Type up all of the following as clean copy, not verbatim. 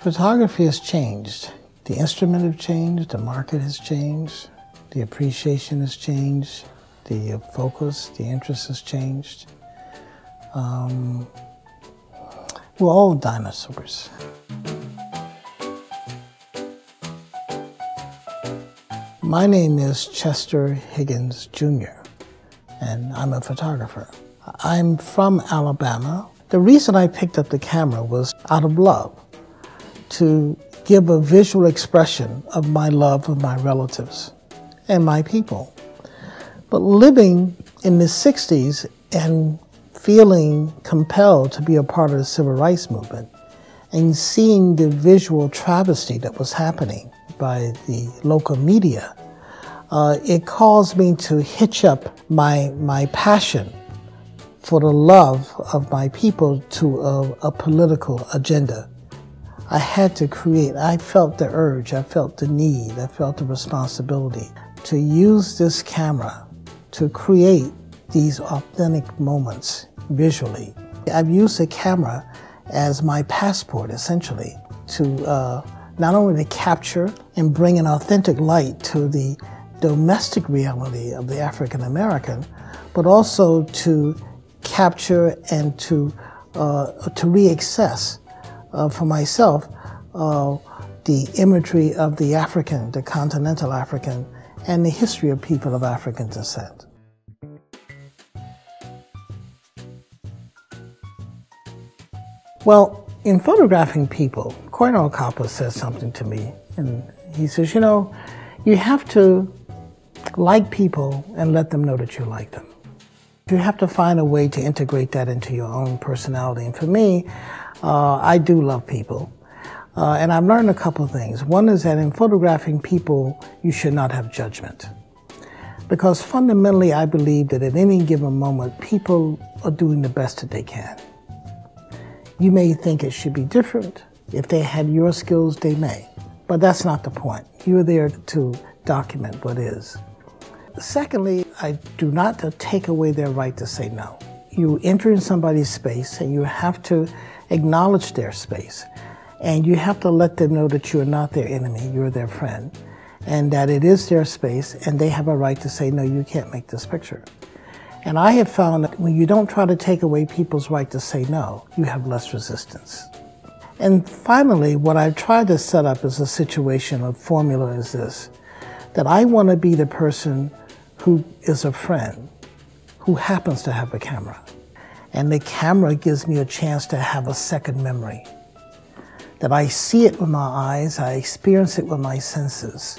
Photography has changed. The instrument has changed, the market has changed, the appreciation has changed, the focus, the interest has changed. We're all dinosaurs. My name is Chester Higgins, Jr., and I'm a photographer. I'm from Alabama. The reason I picked up the camera was out of love, to give a visual expression of my love of my relatives and my people. But living in the 60s and feeling compelled to be a part of the civil rights movement and seeing the visual travesty that was happening by the local media, it caused me to hitch up my passion for the love of my people to a political agenda. I had to create. I felt the urge, I felt the need, I felt the responsibility to use this camera to create these authentic moments visually. I've used the camera as my passport, essentially, to not only to capture and bring an authentic light to the domestic reality of the African American, but also to capture and to reaccess for myself the imagery of the African, the continental African, and the history of people of African descent. Well, in photographing people, Cornell Coppola says something to me, and he says, you know, you have to like people and let them know that you like them. You have to find a way to integrate that into your own personality. And for me, I do love people. And I've learned a couple of things. One is that in photographing people, you should not have judgment. Because fundamentally, I believe that at any given moment, people are doing the best that they can. You may think it should be different. If they had your skills, they may. But that's not the point. You're there to document what is. Secondly, I do not take away their right to say no. You enter in somebody's space and you have to acknowledge their space. And you have to let them know that you're not their enemy, you're their friend. And that it is their space and they have a right to say, no, you can't make this picture. And I have found that when you don't try to take away people's right to say no, you have less resistance. And finally, what I've tried to set up as a situation of formula is this, that I want to be the person who is a friend, who happens to have a camera. And the camera gives me a chance to have a second memory. That I see it with my eyes, I experience it with my senses.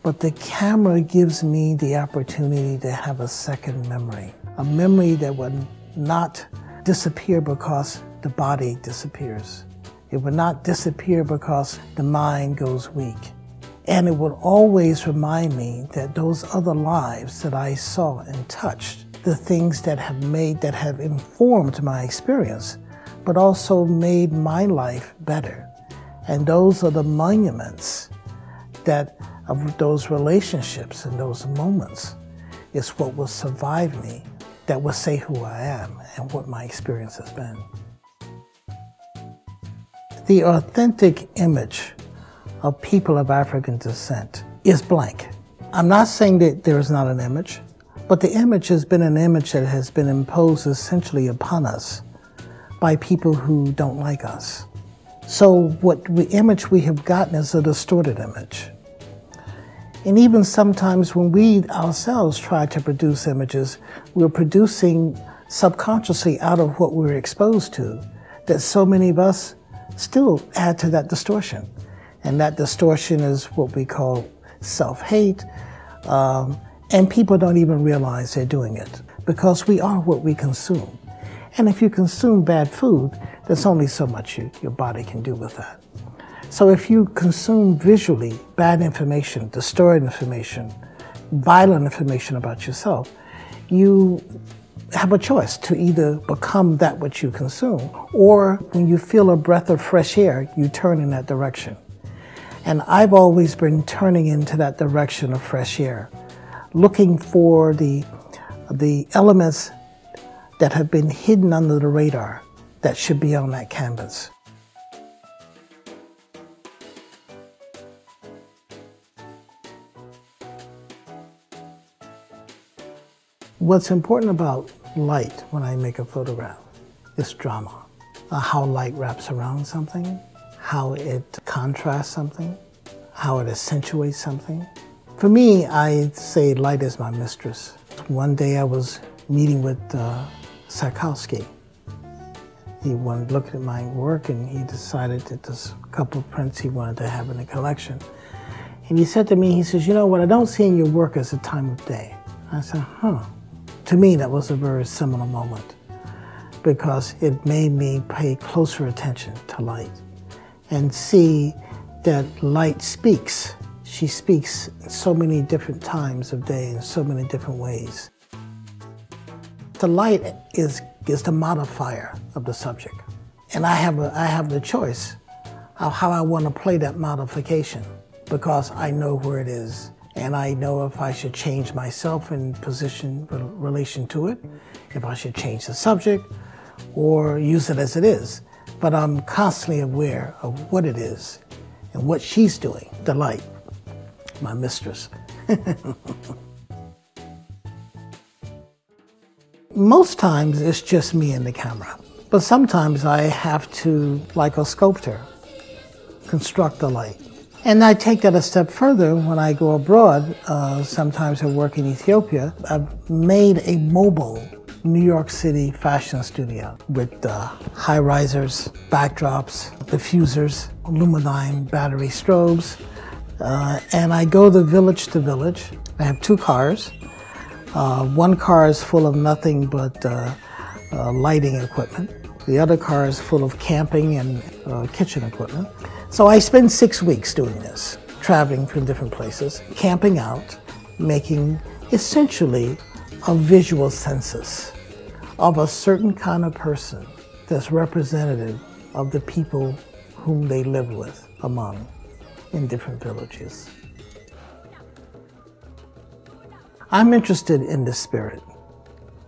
But the camera gives me the opportunity to have a second memory. A memory that would not disappear because the body disappears. It would not disappear because the mind goes weak. And it would always remind me that those other lives that I saw and touched, the things that have informed my experience, but also made my life better. And those are the monuments of those relationships and those moments is what will survive me, that will say who I am and what my experience has been. The authentic image of people of African descent is blank. I'm not saying that there is not an image, but the image has been an image that has been imposed essentially upon us by people who don't like us. So the image we have gotten is a distorted image. And even sometimes when we ourselves try to produce images, we're producing subconsciously out of what we're exposed to, that so many of us still add to that distortion. And that distortion is what we call self-hate, and people don't even realize they're doing it because we are what we consume. And if you consume bad food, there's only so much your body can do with that. So if you consume visually bad information, distorted information, violent information about yourself, you have a choice to either become that which you consume, or when you feel a breath of fresh air, you turn in that direction. And I've always been turning into that direction of fresh air, looking for the elements that have been hidden under the radar that should be on that canvas. What's important about light when I make a photograph is drama. How light wraps around something, how it contrasts something, how it accentuates something. For me, I say light is my mistress. One day I was meeting with Sarkowski. He wanted to look at my work, and he decided that there's a couple of prints he wanted to have in the collection. And he said to me, he says, you know, what I don't see in your work is the time of day. I said, huh. To me, that was a very seminal moment, because it made me pay closer attention to light and see that light speaks. She speaks in so many different times of day in so many different ways. The light is the modifier of the subject. And I have the choice of how I want to play that modification, because I know where it is. And I know if I should change myself in position in relation to it, if I should change the subject, or use it as it is. But I'm constantly aware of what it is and what she's doing, the light, my mistress. Most times it's just me and the camera, but sometimes I have to, like a sculptor, construct the light. And I take that a step further when I go abroad. Sometimes I work in Ethiopia. I've made a mobile New York City fashion studio with high-risers, backdrops, diffusers, aluminum battery strobes. And I go village to village. I have 2 cars. One car is full of nothing but lighting equipment. The other car is full of camping and kitchen equipment. So I spend 6 weeks doing this, traveling from different places, camping out, making essentially a visual census of a certain kind of person that's representative of the people whom they live with among in different villages. I'm interested in the spirit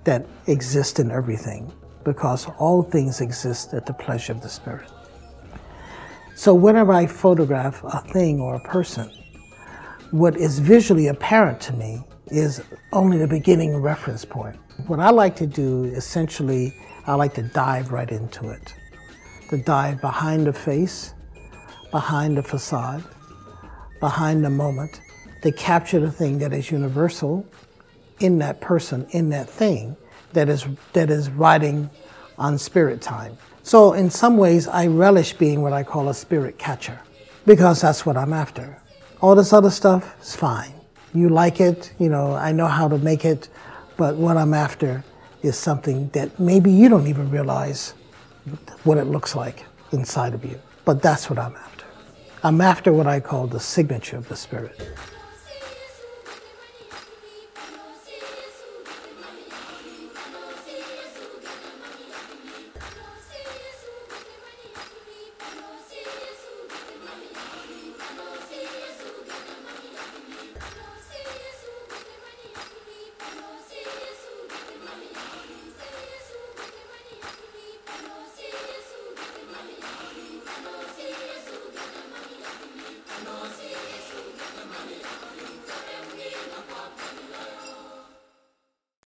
that exists in everything, because all things exist at the pleasure of the spirit. So whenever I photograph a thing or a person, what is visually apparent to me is only the beginning reference point. What I like to do, essentially, I like to dive right into it. To dive behind the face, behind the facade, behind the moment, to capture the thing that is universal in that person, in that thing, that is riding on spirit time. So in some ways, I relish being what I call a spirit catcher, because that's what I'm after. All this other stuff is fine. You like it, you know, I know how to make it, but what I'm after is something that maybe you don't even realize what it looks like inside of you. But that's what I'm after. I'm after what I call the signature of the spirit.